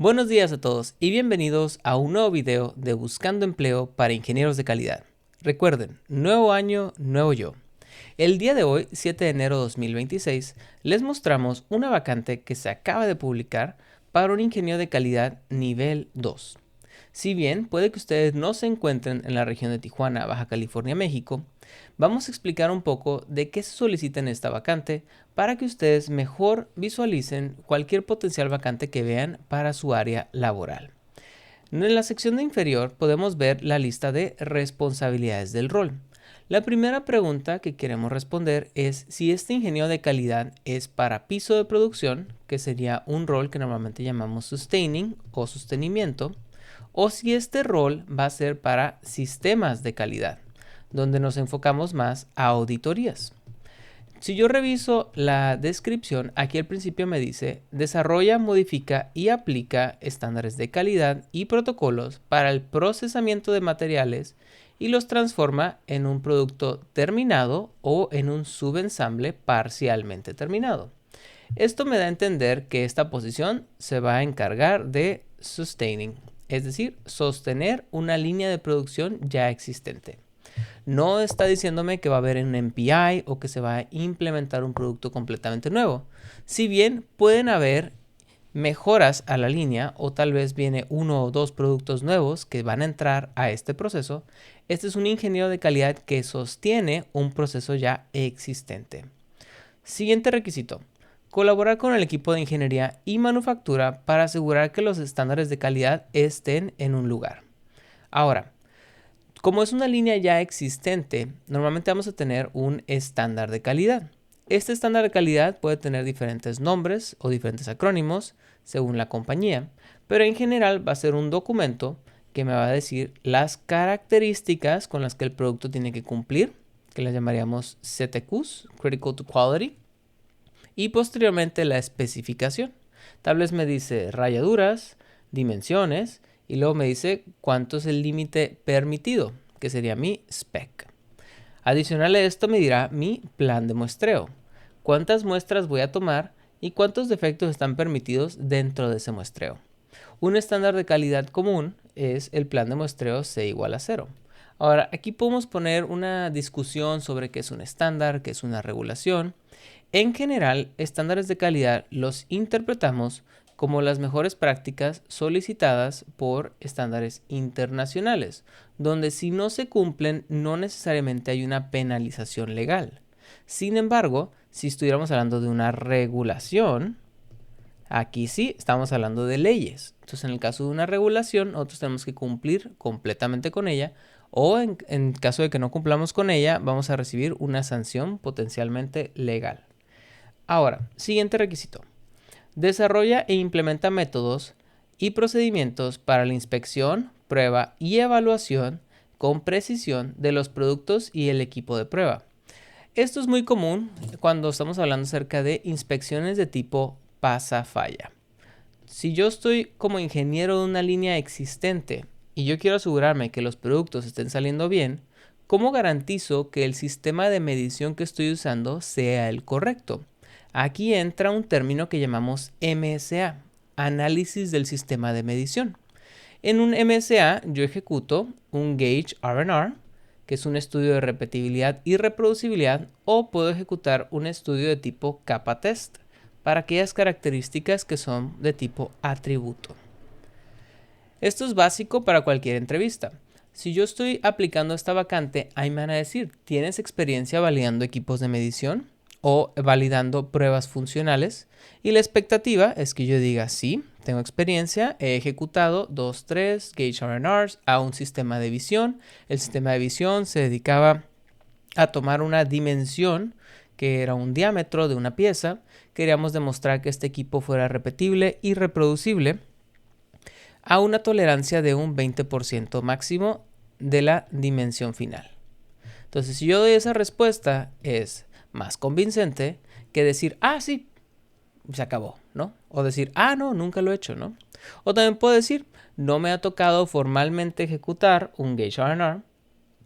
Buenos días a todos y bienvenidos a un nuevo video de Buscando Empleo para Ingenieros de Calidad. Recuerden, nuevo año, nuevo yo. El día de hoy, 7 de enero de 2026, les mostramos una vacante que se acaba de publicar para un ingeniero de calidad nivel 2. Si bien puede que ustedes no se encuentren en la región de Tijuana, Baja California, México, vamos a explicar un poco de qué se solicita en esta vacante para que ustedes mejor visualicen cualquier potencial vacante que vean para su área laboral. En la sección de inferior podemos ver la lista de responsabilidades del rol. La primera pregunta que queremos responder es si este ingeniero de calidad es para piso de producción, que sería un rol que normalmente llamamos sustaining o sostenimiento, o si este rol va a ser para sistemas de calidad, donde nos enfocamos más a auditorías. Si yo reviso la descripción, aquí al principio me dice, desarrolla, modifica y aplica estándares de calidad y protocolos para el procesamiento de materiales y los transforma en un producto terminado o en un subensamble parcialmente terminado. Esto me da a entender que esta posición se va a encargar de sustaining, es decir, sostener una línea de producción ya existente. No está diciéndome que va a haber un MPI o que se va a implementar un producto completamente nuevo. Si bien pueden haber mejoras a la línea o tal vez viene uno o dos productos nuevos que van a entrar a este proceso, este es un ingeniero de calidad que sostiene un proceso ya existente. Siguiente requisito. Colaborar con el equipo de ingeniería y manufactura para asegurar que los estándares de calidad estén en un lugar. Ahora, como es una línea ya existente, normalmente vamos a tener un estándar de calidad. Este estándar de calidad puede tener diferentes nombres o diferentes acrónimos según la compañía, pero en general va a ser un documento que me va a decir las características con las que el producto tiene que cumplir, que las llamaríamos CTQs, Critical to Quality, y posteriormente la especificación. Tal vez me dice rayaduras, dimensiones, y luego me dice cuánto es el límite permitido, que sería mi spec. Adicional a esto me dirá mi plan de muestreo, cuántas muestras voy a tomar y cuántos defectos están permitidos dentro de ese muestreo. Un estándar de calidad común es el plan de muestreo C igual a 0. Ahora, aquí podemos poner una discusión sobre qué es un estándar, qué es una regulación. En general, estándares de calidad los interpretamos como las mejores prácticas solicitadas por estándares internacionales, donde si no se cumplen no necesariamente hay una penalización legal. Sin embargo, si estuviéramos hablando de una regulación, aquí sí estamos hablando de leyes. Entonces, en el caso de una regulación, nosotros tenemos que cumplir completamente con ella, o en caso de que no cumplamos con ella, vamos a recibir una sanción potencialmente legal. Ahora, siguiente requisito. Desarrolla e implementa métodos y procedimientos para la inspección, prueba y evaluación con precisión de los productos y el equipo de prueba. Esto es muy común cuando estamos hablando acerca de inspecciones de tipo pasa-falla. Si yo estoy como ingeniero de una línea existente y yo quiero asegurarme que los productos estén saliendo bien, ¿cómo garantizo que el sistema de medición que estoy usando sea el correcto? Aquí entra un término que llamamos MSA, análisis del sistema de medición. En un MSA yo ejecuto un Gauge R&R, que es un estudio de repetibilidad y reproducibilidad, o puedo ejecutar un estudio de tipo capa test para aquellas características que son de tipo atributo. Esto es básico para cualquier entrevista. Si yo estoy aplicando esta vacante, ahí me van a decir, ¿tienes experiencia validando equipos de medición o validando pruebas funcionales? Y la expectativa es que yo diga, sí, tengo experiencia, he ejecutado 2, 3 Gauge R&Rs a un sistema de visión. El sistema de visión se dedicaba a tomar una dimensión que era un diámetro de una pieza. Queríamos demostrar que este equipo fuera repetible y reproducible a una tolerancia de un 20% máximo de la dimensión final. Entonces, si yo doy esa respuesta, es más convincente que decir, ah, sí, se acabó, ¿no? O decir, ah, no, nunca lo he hecho, ¿no? O también puedo decir, no me ha tocado formalmente ejecutar un Gauge R&R,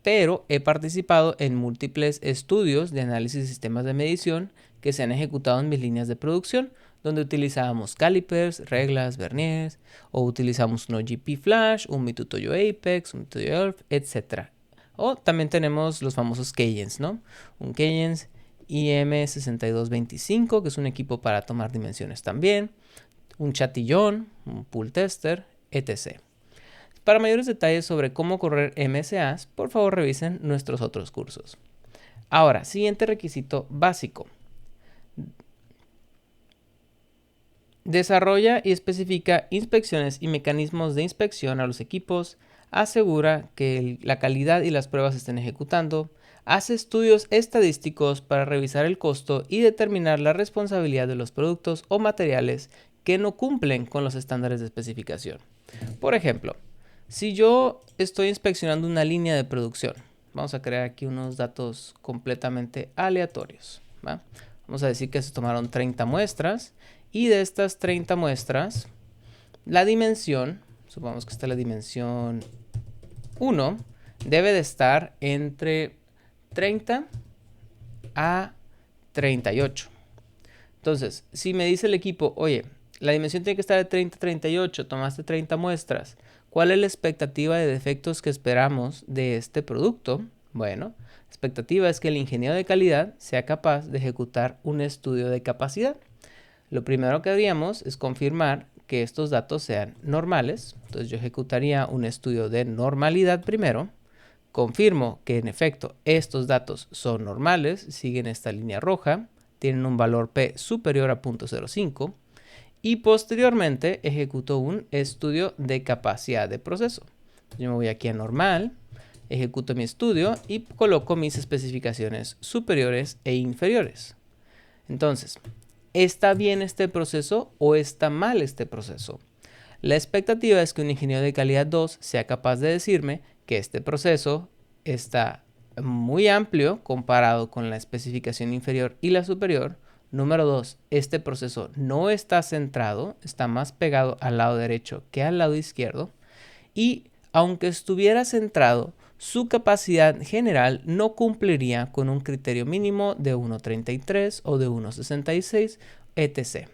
pero he participado en múltiples estudios de análisis de sistemas de medición que se han ejecutado en mis líneas de producción, donde utilizábamos calipers, reglas, verniers, o utilizamos un OGP Flash, un Mitutoyo Apex, un Mitutoyo Elf, etc. O también tenemos los famosos Cayennes, ¿no? Un Cayennes IM6225, que es un equipo para tomar dimensiones también, un chatillón, un pool tester, etc. Para mayores detalles sobre cómo correr MSAs, por favor revisen nuestros otros cursos. Ahora, siguiente requisito básico. Desarrolla y especifica inspecciones y mecanismos de inspección a los equipos, asegura que la calidad y las pruebas se estén ejecutando, hace estudios estadísticos para revisar el costo y determinar la responsabilidad de los productos o materiales que no cumplen con los estándares de especificación. Por ejemplo, si yo estoy inspeccionando una línea de producción, vamos a crear aquí unos datos completamente aleatorios, ¿va? Vamos a decir que se tomaron 30 muestras y de estas 30 muestras, la dimensión, supongamos que está la dimensión 1, debe de estar entre 30 a 38. Entonces, si me dice el equipo, oye, la dimensión tiene que estar de 30 a 38, tomaste 30 muestras, ¿cuál es la expectativa de defectos que esperamos de este producto? Bueno, la expectativa es que el ingeniero de calidad sea capaz de ejecutar un estudio de capacidad. Lo primero que haríamos es confirmar que estos datos sean normales. Entonces yo ejecutaría un estudio de normalidad primero. Confirmo que en efecto estos datos son normales, siguen esta línea roja, tienen un valor P superior a 0.05 y posteriormente ejecuto un estudio de capacidad de proceso. Yo me voy aquí a normal, ejecuto mi estudio y coloco mis especificaciones superiores e inferiores. Entonces, ¿está bien este proceso o está mal este proceso? La expectativa es que un ingeniero de calidad 2 sea capaz de decirme que este proceso está muy amplio comparado con la especificación inferior y la superior. Número 2, este proceso no está centrado, está más pegado al lado derecho que al lado izquierdo. Y aunque estuviera centrado, su capacidad general no cumpliría con un criterio mínimo de 1.33 o de 1.66, etc.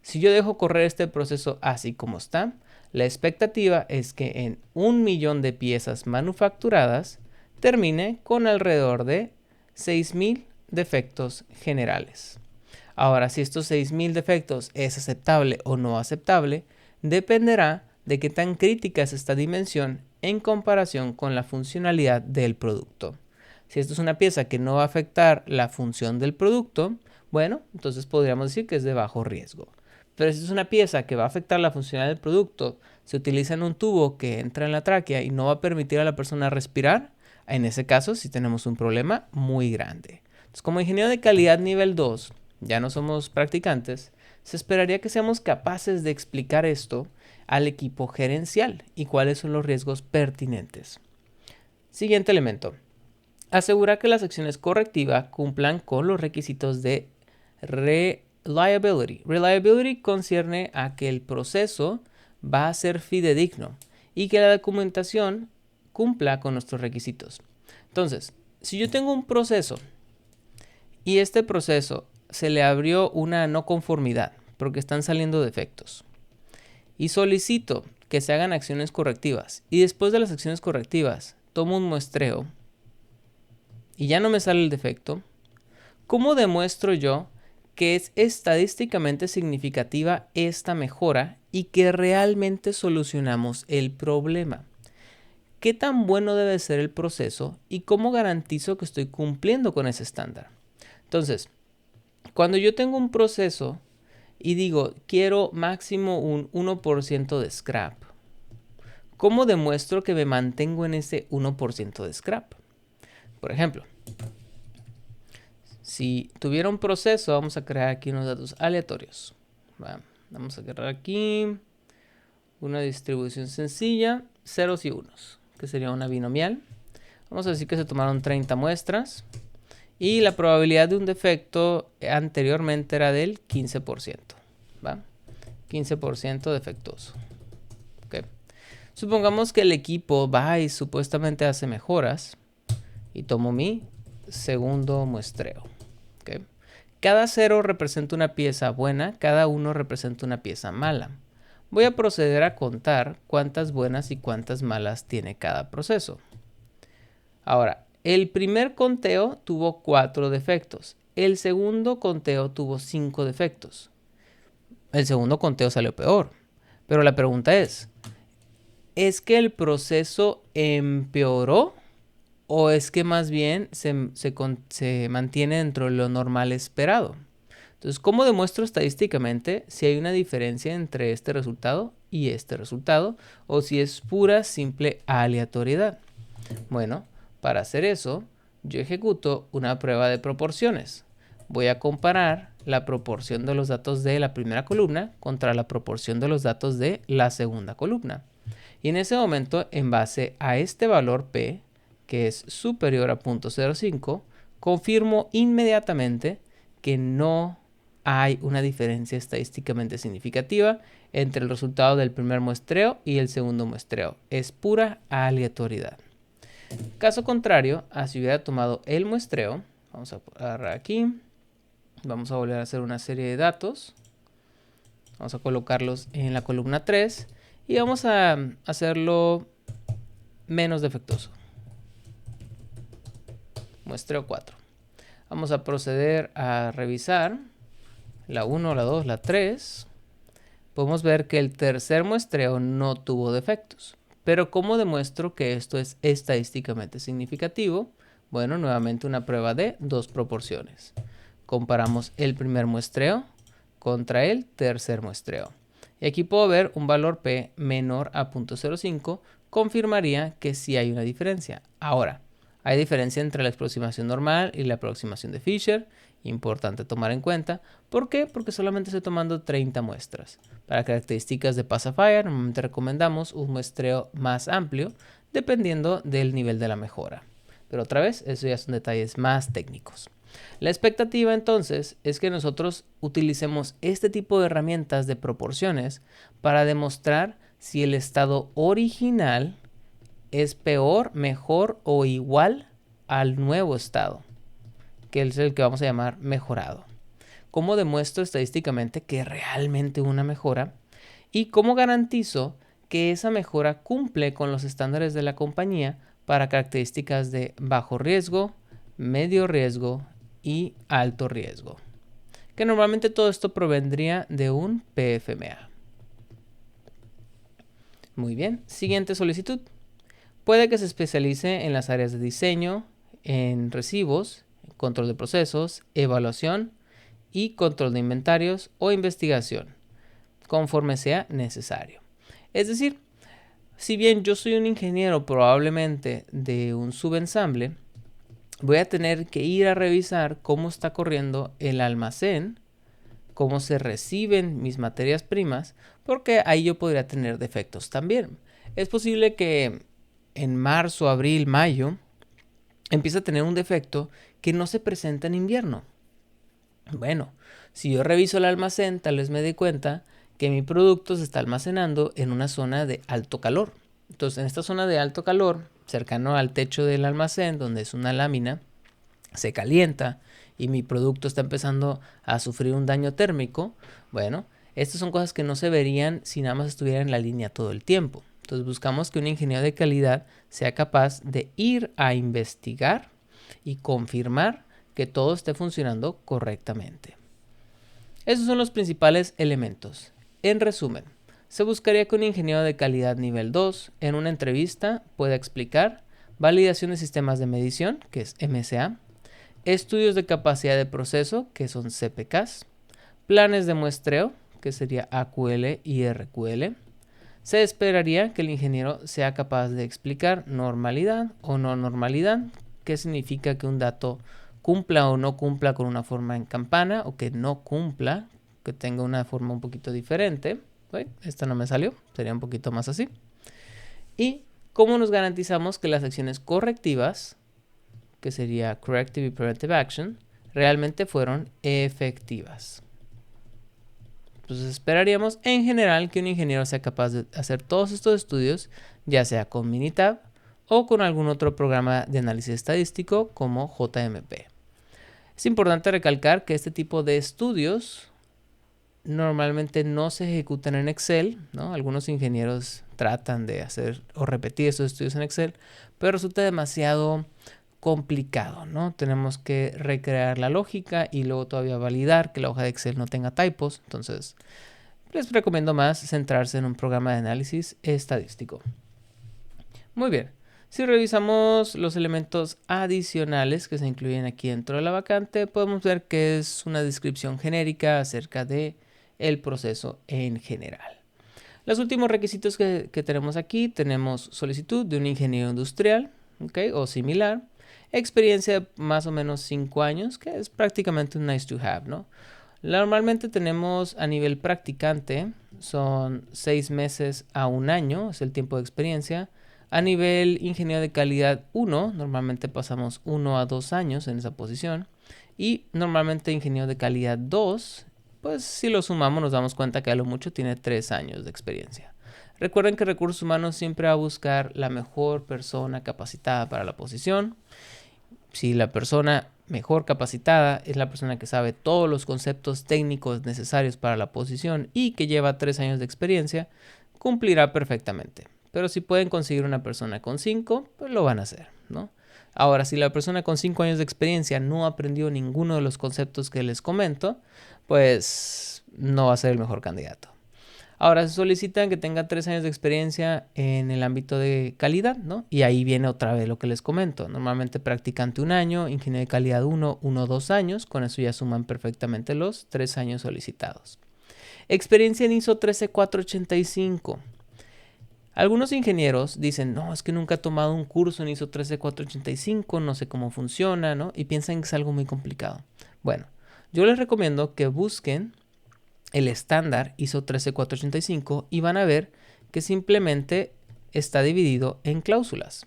Si yo dejo correr este proceso así como está, la expectativa es que en 1.000.000 de piezas manufacturadas termine con alrededor de 6.000 defectos generales. Ahora, si estos 6.000 defectos es aceptable o no aceptable, dependerá de qué tan crítica es esta dimensión en comparación con la funcionalidad del producto. Si esto es una pieza que no va a afectar la función del producto, bueno, entonces podríamos decir que es de bajo riesgo. Pero si es una pieza que va a afectar la funcionalidad del producto, se utiliza en un tubo que entra en la tráquea y no va a permitir a la persona respirar, en ese caso sí tenemos un problema muy grande. Entonces, como ingeniero de calidad nivel 2, ya no somos practicantes, se esperaría que seamos capaces de explicar esto al equipo gerencial y cuáles son los riesgos pertinentes. Siguiente elemento. Asegura que las acciones correctivas cumplan con los requisitos de reliability. Reliability concierne a que el proceso va a ser fidedigno y que la documentación cumpla con nuestros requisitos. Entonces, si yo tengo un proceso y este proceso se le abrió una no conformidad porque están saliendo defectos y solicito que se hagan acciones correctivas y después de las acciones correctivas tomo un muestreo y ya no me sale el defecto, ¿cómo demuestro yo que es estadísticamente significativa esta mejora y que realmente solucionamos el problema? ¿Qué tan bueno debe ser el proceso y cómo garantizo que estoy cumpliendo con ese estándar? Entonces, cuando yo tengo un proceso y digo, quiero máximo un 1% de scrap, ¿cómo demuestro que me mantengo en ese 1% de scrap? Por ejemplo, si tuviera un proceso, vamos a crear aquí unos datos aleatorios. Vamos a crear aquí una distribución sencilla, ceros y unos, que sería una binomial. Vamos a decir que se tomaron 30 muestras y la probabilidad de un defecto anteriormente era del 15%. ¿Va? 15% defectuoso. ¿Okay? Supongamos que el equipo va y supuestamente hace mejoras y tomo mi segundo muestreo. ¿Okay? Cada 0 representa una pieza buena, cada 1 representa una pieza mala. Voy a proceder a contar cuántas buenas y cuántas malas tiene cada proceso. Ahora, el primer conteo tuvo 4 defectos. El segundo conteo tuvo 5 defectos. El segundo conteo salió peor. Pero la pregunta ¿es que el proceso empeoró o es que más bien se mantiene dentro de lo normal esperado? Entonces, ¿cómo demuestro estadísticamente si hay una diferencia entre este resultado y este resultado o si es pura, simple aleatoriedad? Bueno, para hacer eso, yo ejecuto una prueba de proporciones. Voy a comparar la proporción de los datos de la primera columna contra la proporción de los datos de la segunda columna. Y en ese momento, en base a este valor P, que es superior a 0.05, confirmo inmediatamente que no hay una diferencia estadísticamente significativa entre el resultado del primer muestreo y el segundo muestreo. Es pura aleatoriedad. Caso contrario, si hubiera tomado el muestreo, vamos a agarrar aquí, vamos a volver a hacer una serie de datos, vamos a colocarlos en la columna 3 y vamos a hacerlo menos defectuoso. Muestreo 4. Vamos a proceder a revisar la 1, la 2, la 3. Podemos ver que el tercer muestreo no tuvo defectos. Pero ¿cómo demuestro que esto es estadísticamente significativo? Bueno, nuevamente una prueba de 2 proporciones. Comparamos el primer muestreo contra el tercer muestreo. Y aquí puedo ver un valor P menor a 0.05, confirmaría que sí hay una diferencia. Ahora, hay diferencia entre la aproximación normal y la aproximación de Fisher. Importante tomar en cuenta. ¿Por qué? Porque solamente estoy tomando 30 muestras. Para características de Pacifier, normalmente recomendamos un muestreo más amplio, dependiendo del nivel de la mejora. Pero otra vez, eso ya son detalles más técnicos. La expectativa entonces es que nosotros utilicemos este tipo de herramientas de proporciones para demostrar si el estado original es peor, mejor o igual al nuevo estado, que es el que vamos a llamar mejorado. ¿Cómo demuestro estadísticamente que realmente una mejora? ¿Y cómo garantizo que esa mejora cumple con los estándares de la compañía para características de bajo riesgo, medio riesgo y alto riesgo? Que normalmente todo esto provendría de un PFMA. Muy bien, siguiente solicitud. Puede que se especialice en las áreas de diseño, en recibos, control de procesos, evaluación y control de inventarios o investigación, conforme sea necesario. Es decir, si bien yo soy un ingeniero probablemente de un subensamble, voy a tener que ir a revisar cómo está corriendo el almacén, cómo se reciben mis materias primas, porque ahí yo podría tener defectos también. Es posible que en marzo, abril, mayo empiece a tener un defecto que no se presenta en invierno. Bueno, si yo reviso el almacén, tal vez me dé cuenta que mi producto se está almacenando en una zona de alto calor. Entonces, en esta zona de alto calor, cercano al techo del almacén, donde es una lámina, se calienta y mi producto está empezando a sufrir un daño térmico. Bueno, estas son cosas que no se verían si nada más estuviera en la línea todo el tiempo. Entonces buscamos que un ingeniero de calidad sea capaz de ir a investigar y confirmar que todo esté funcionando correctamente. Esos son los principales elementos. En resumen, se buscaría que un ingeniero de calidad nivel 2 en una entrevista pueda explicar validación de sistemas de medición, que es MSA, estudios de capacidad de proceso, que son CPKs, planes de muestreo, que sería AQL y RQL. Se esperaría que el ingeniero sea capaz de explicar normalidad o no normalidad, que significa que un dato cumpla o no cumpla con una forma en campana o que no cumpla, que tenga una forma un poquito diferente. Uy, esta no me salió, sería un poquito más así. Y cómo nos garantizamos que las acciones correctivas, que sería Corrective y Preventive Action, realmente fueron efectivas. Entonces esperaríamos en general que un ingeniero sea capaz de hacer todos estos estudios, ya sea con Minitab o con algún otro programa de análisis estadístico como JMP. Es importante recalcar que este tipo de estudios normalmente no se ejecutan en Excel, ¿no? Algunos ingenieros tratan de hacer o repetir esos estudios en Excel, pero resulta demasiado complicado, ¿no? Tenemos que recrear la lógica y luego todavía validar que la hoja de Excel no tenga typos. Entonces, les recomiendo más centrarse en un programa de análisis estadístico. Muy bien. Si revisamos los elementos adicionales que se incluyen aquí dentro de la vacante, podemos ver que es una descripción genérica acerca de el proceso en general. Los últimos requisitos que tenemos aquí, tenemos solicitud de un ingeniero industrial, ¿okay? O similar, experiencia de más o menos 5 años, que es prácticamente un nice to have, ¿no? Normalmente tenemos a nivel practicante, son 6 meses a 1 año, es el tiempo de experiencia. A nivel ingeniero de calidad 1, normalmente pasamos 1 a 2 años en esa posición. Y normalmente ingeniero de calidad 2, pues si lo sumamos nos damos cuenta que a lo mucho tiene 3 años de experiencia. Recuerden que recursos humanos siempre va a buscar la mejor persona capacitada para la posición. Si la persona mejor capacitada es la persona que sabe todos los conceptos técnicos necesarios para la posición y que lleva 3 años de experiencia, cumplirá perfectamente. Pero si pueden conseguir una persona con 5, pues lo van a hacer, ¿no? Ahora, si la persona con 5 años de experiencia no aprendió ninguno de los conceptos que les comento, pues no va a ser el mejor candidato. Ahora se solicitan que tenga 3 años de experiencia en el ámbito de calidad, ¿no? Y ahí viene otra vez lo que les comento. Normalmente practicante 1 año, ingeniero de calidad 1, 2 años. Con eso ya suman perfectamente los 3 años solicitados. Experiencia en ISO 13485. Algunos ingenieros dicen, no, es que nunca he tomado un curso en ISO 13485, no sé cómo funciona, ¿no? Y piensan que es algo muy complicado. Bueno, yo les recomiendo que busquen el estándar ISO 13485 y van a ver que simplemente está dividido en cláusulas.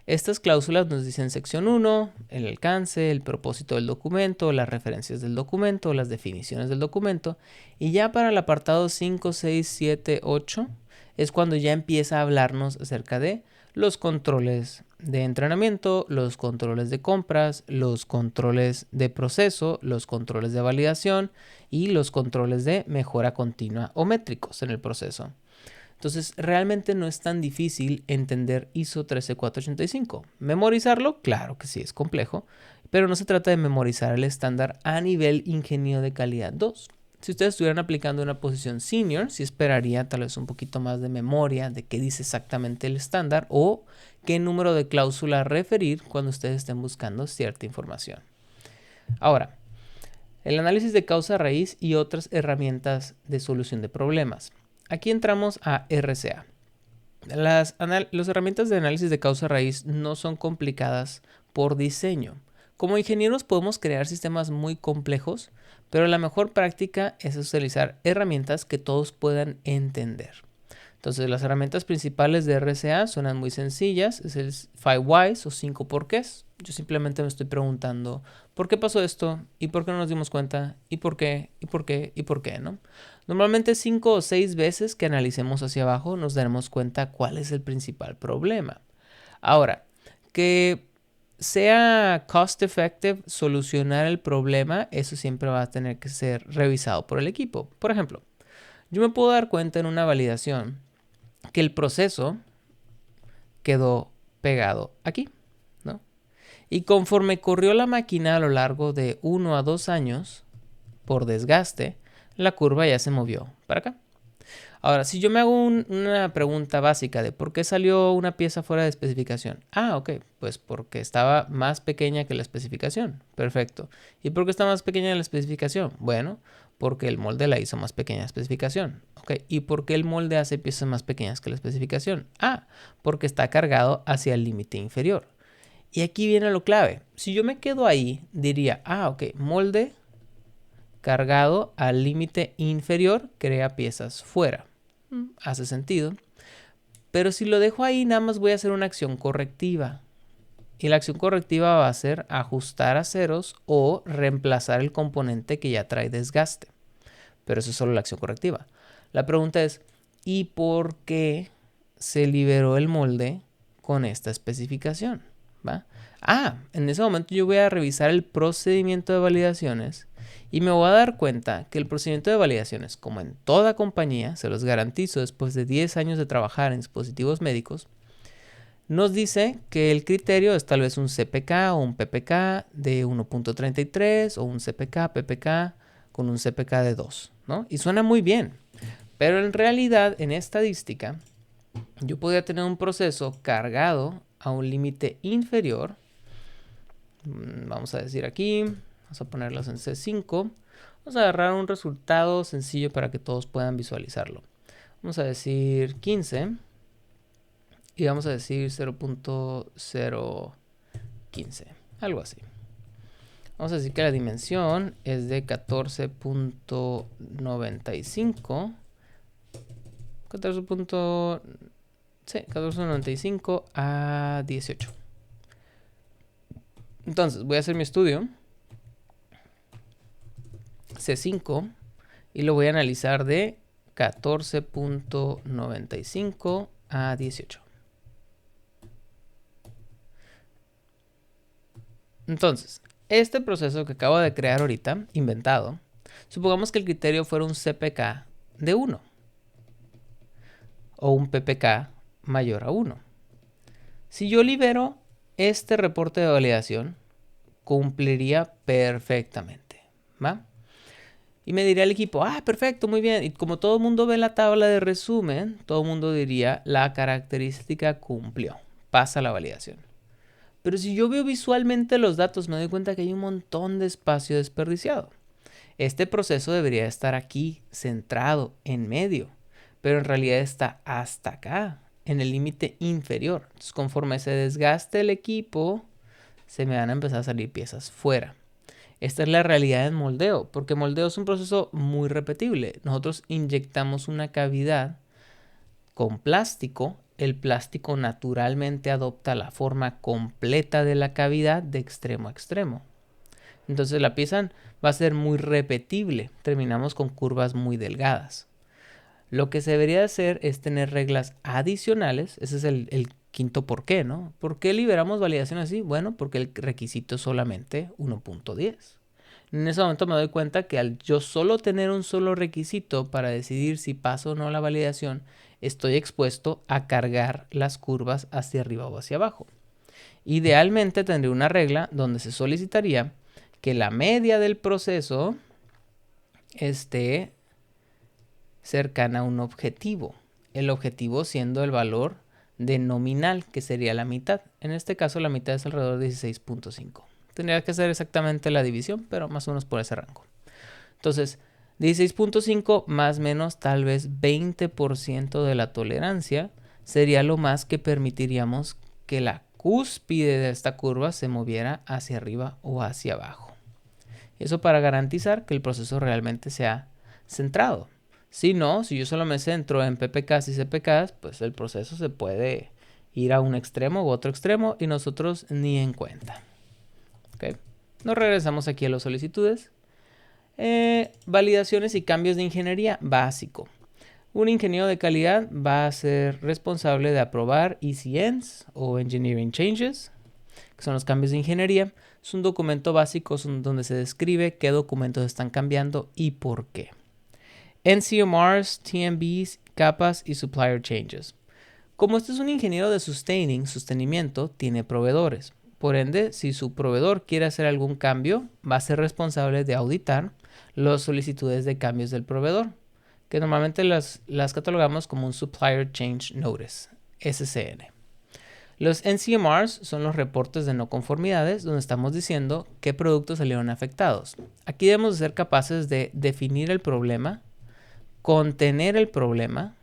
Estas cláusulas nos dicen sección 1, el alcance, el propósito del documento, las referencias del documento, las definiciones del documento, y ya para el apartado 5, 6, 7, 8 es cuando ya empieza a hablarnos acerca de los controles de entrenamiento, los controles de compras, los controles de proceso, los controles de validación y los controles de mejora continua o métricos en el proceso. Entonces, realmente no es tan difícil entender ISO 13485. ¿Memorizarlo? Claro que sí, es complejo, pero no se trata de memorizar el estándar a nivel ingeniero de calidad 2. Si ustedes estuvieran aplicando una posición senior, sí esperaría tal vez un poquito más de memoria de qué dice exactamente el estándar o qué número de cláusula referir cuando ustedes estén buscando cierta información. Ahora, el análisis de causa raíz y otras herramientas de solución de problemas. Aquí entramos a RCA. Las herramientas de análisis de causa raíz no son complicadas por diseño. Como ingenieros podemos crear sistemas muy complejos, pero la mejor práctica es utilizar herramientas que todos puedan entender. Entonces, las herramientas principales de RCA suenan muy sencillas. Es el 5 whys o 5 porqués. Yo simplemente me estoy preguntando ¿por qué pasó esto? ¿Y por qué no nos dimos cuenta? ¿Y por qué? ¿Y por qué? ¿Y por qué? ¿No? Normalmente 5 o 6 veces que analicemos hacia abajo nos daremos cuenta cuál es el principal problema. Ahora, que sea cost effective solucionar el problema, eso siempre va a tener que ser revisado por el equipo. Por ejemplo, yo me puedo dar cuenta en una validación que el proceso quedó pegado aquí, ¿no? Y conforme corrió la máquina a lo largo de 1 a 2 años, por desgaste, la curva ya se movió para acá. Ahora, si yo me hago una pregunta básica de por qué salió una pieza fuera de especificación. Ah, ok, pues porque estaba más pequeña que la especificación. Perfecto. ¿Y por qué está más pequeña que la especificación? Bueno, porque el molde la hizo más pequeña la especificación. Ok, ¿y por qué el molde hace piezas más pequeñas que la especificación? Ah, porque está cargado hacia el límite inferior. Y aquí viene lo clave. Si yo me quedo ahí, diría, ah, ok, molde cargado al límite inferior crea piezas fuera. Hace sentido. Pero si lo dejo ahí, nada más voy a hacer una acción correctiva. Y la acción correctiva va a ser ajustar a ceros o reemplazar el componente que ya trae desgaste. Pero eso es solo la acción correctiva. La pregunta es, ¿y por qué se liberó el molde con esta especificación? ¿va? En ese momento yo voy a revisar el procedimiento de validaciones y me voy a dar cuenta que el procedimiento de validaciones, como en toda compañía, se los garantizo después de 10 años de trabajar en dispositivos médicos, nos dice que el criterio es tal vez un CPK o un PPK de 1.33 o un CPK-PPK con un CPK de 2, ¿no? Y suena muy bien, pero en realidad, en estadística, yo podría tener un proceso cargado a un límite inferior. Vamos a decir aquí, vamos a ponerlos en C5. Vamos a agarrar un resultado sencillo para que todos puedan visualizarlo. Vamos a decir 15 y vamos a decir 0.015, algo así. Vamos a decir que la dimensión es de 14.95. 14.95 a 18. Entonces voy a hacer mi estudio C5 y lo voy a analizar de 14.95 a 18. Entonces, este proceso que acabo de crear ahorita, inventado, supongamos que el criterio fuera un CPK de 1 o un PPK mayor a 1. Si yo libero este reporte de validación, cumpliría perfectamente, ¿va? Y me diría el equipo, perfecto, muy bien. Y como todo el mundo ve la tabla de resumen, todo el mundo diría, la característica cumplió, pasa la validación. Pero si yo veo visualmente los datos, me doy cuenta que hay un montón de espacio desperdiciado. Este proceso debería estar aquí, centrado, en medio, pero en realidad está hasta acá, en el límite inferior. Entonces, conforme se desgaste el equipo, se me van a empezar a salir piezas fuera. Esta es la realidad en moldeo, porque moldeo es un proceso muy repetible. Nosotros inyectamos una cavidad con plástico. El plástico naturalmente adopta la forma completa de la cavidad de extremo a extremo. Entonces la pieza va a ser muy repetible. Terminamos con curvas muy delgadas. Lo que se debería hacer es tener reglas adicionales. Ese es el quinto por qué, ¿no? ¿Por qué liberamos validación así? Bueno, porque el requisito es solamente 1.10. En ese momento me doy cuenta que al yo solo tener un solo requisito para decidir si paso o no la validación, estoy expuesto a cargar las curvas hacia arriba o hacia abajo. Idealmente tendría una regla donde se solicitaría que la media del proceso esté cercana a un objetivo. El objetivo siendo el valor de nominal, que sería la mitad. En este caso la mitad es alrededor de 16.5. Tendría que hacer exactamente la división, pero más o menos por ese rango. Entonces, 16.5 más o menos tal vez 20% de la tolerancia sería lo más que permitiríamos que la cúspide de esta curva se moviera hacia arriba o hacia abajo. Eso para garantizar que el proceso realmente sea centrado. Si no, si yo solo me centro en PPKs y CPKs, pues el proceso se puede ir a un extremo u otro extremo y nosotros ni en cuenta. ¿Okay? Nos regresamos aquí a las solicitudes. Validaciones y cambios de ingeniería básico. Un ingeniero de calidad va a ser responsable de aprobar ECNs o Engineering Changes, que son los cambios de ingeniería. Es un documento básico donde se describe qué documentos están cambiando y por qué. NCMRs, TMBs, capas y supplier changes. Como este es un ingeniero de sostenimiento, tiene proveedores. Por ende, si su proveedor quiere hacer algún cambio, va a ser responsable de auditar las solicitudes de cambios del proveedor, que normalmente las catalogamos como un Supplier Change Notice, SCN. Los NCMRs son los reportes de no conformidades, donde estamos diciendo qué productos salieron afectados. Aquí debemos ser capaces de definir el problema, contener el problema,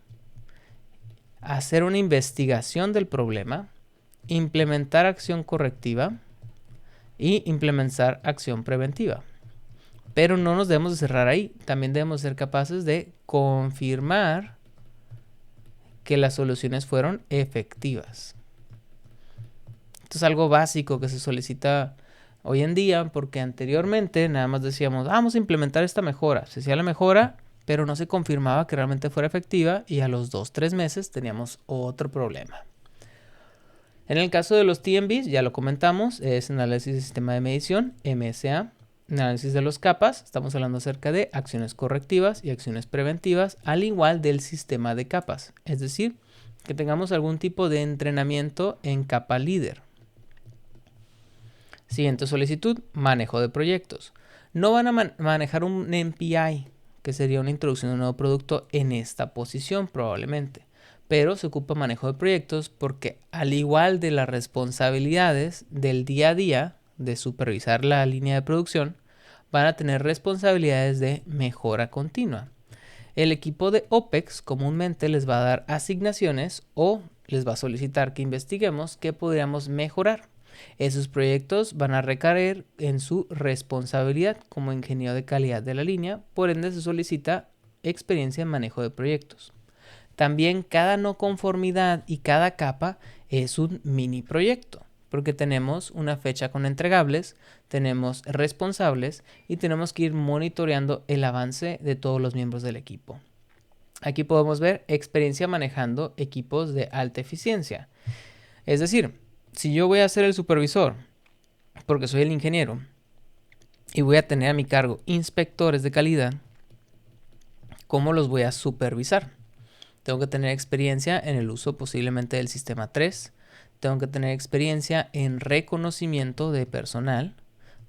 hacer una investigación del problema, implementar acción correctiva y implementar acción preventiva. Pero no nos debemos de cerrar ahí. También debemos ser capaces de confirmar que las soluciones fueron efectivas. Esto es algo básico que se solicita hoy en día porque anteriormente nada más decíamos, vamos a implementar esta mejora. Se hacía la mejora, pero no se confirmaba que realmente fuera efectiva y a los 2-3 meses teníamos otro problema. En el caso de los TMBs, ya lo comentamos, es análisis de sistema de medición, MSA. Análisis de los capas, estamos hablando acerca de acciones correctivas y acciones preventivas, al igual del sistema de capas. Es decir, que tengamos algún tipo de entrenamiento en capa líder. Siguiente solicitud, manejo de proyectos. No van a manejar un NPI, que sería una introducción de un nuevo producto en esta posición probablemente. Pero se ocupa manejo de proyectos porque al igual de las responsabilidades del día a día de supervisar la línea de producción, van a tener responsabilidades de mejora continua. El equipo de OPEX comúnmente les va a dar asignaciones o les va a solicitar que investiguemos qué podríamos mejorar. Esos proyectos van a recaer en su responsabilidad como ingeniero de calidad de la línea, por ende se solicita experiencia en manejo de proyectos. También cada no conformidad y cada capa es un mini proyecto, porque tenemos una fecha con entregables, tenemos responsables y tenemos que ir monitoreando el avance de todos los miembros del equipo. Aquí podemos ver experiencia manejando equipos de alta eficiencia. Es decir, si yo voy a ser el supervisor, porque soy el ingeniero, y voy a tener a mi cargo inspectores de calidad, ¿cómo los voy a supervisar? Tengo que tener experiencia en el uso posiblemente del sistema 3. Tengo que tener experiencia en reconocimiento de personal.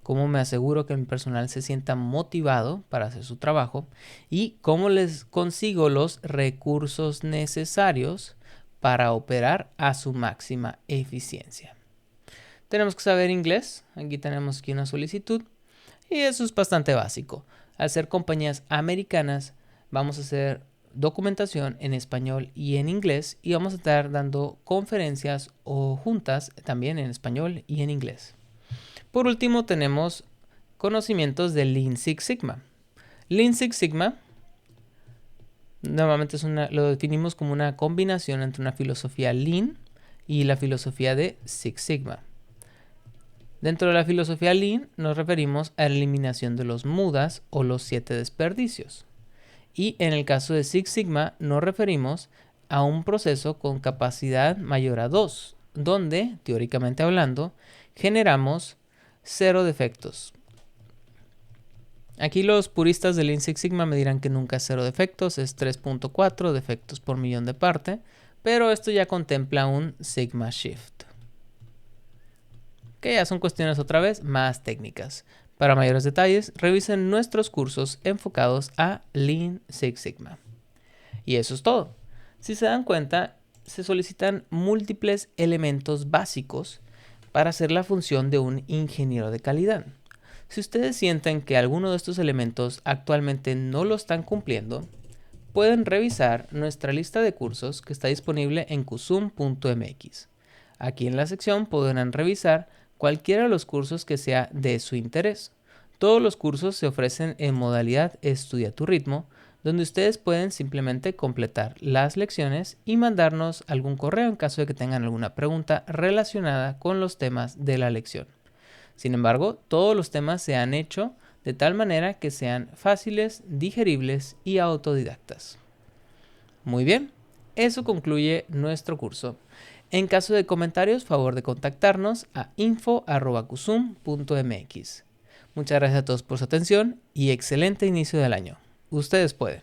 Cómo me aseguro que mi personal se sienta motivado para hacer su trabajo. Y cómo les consigo los recursos necesarios para operar a su máxima eficiencia. Tenemos que saber inglés. Aquí tenemos aquí una solicitud. Y eso es bastante básico. Al ser compañías americanas, vamos a hacer documentación en español y en inglés y vamos a estar dando conferencias o juntas también en español y en inglés. Por último tenemos conocimientos de Lean Six Sigma. Lean Six Sigma normalmente lo definimos como una combinación entre una filosofía Lean y la filosofía de Six Sigma. Dentro de la filosofía Lean nos referimos a la eliminación de los mudas o los 7 desperdicios. Y en el caso de Six Sigma nos referimos a un proceso con capacidad mayor a 2, donde, teóricamente hablando, generamos 0 defectos. Aquí los puristas de Lean Six Sigma me dirán que nunca es 0 defectos, es 3.4 defectos por millón de parte, pero esto ya contempla un Sigma Shift. Que ya son cuestiones otra vez más técnicas. Para mayores detalles, revisen nuestros cursos enfocados a Lean Six Sigma. Y eso es todo. Si se dan cuenta, se solicitan múltiples elementos básicos para hacer la función de un ingeniero de calidad. Si ustedes sienten que alguno de estos elementos actualmente no lo están cumpliendo, pueden revisar nuestra lista de cursos que está disponible en kusum.mx. Aquí en la sección podrán revisar cualquiera de los cursos que sea de su interés. Todos los cursos se ofrecen en modalidad Estudia a tu ritmo, donde ustedes pueden simplemente completar las lecciones y mandarnos algún correo en caso de que tengan alguna pregunta relacionada con los temas de la lección. Sin embargo, todos los temas se han hecho de tal manera que sean fáciles, digeribles y autodidactas. Muy bien, eso concluye nuestro curso. En caso de comentarios, favor de contactarnos a info@kusum.mx. Muchas gracias a todos por su atención y excelente inicio del año. Ustedes pueden.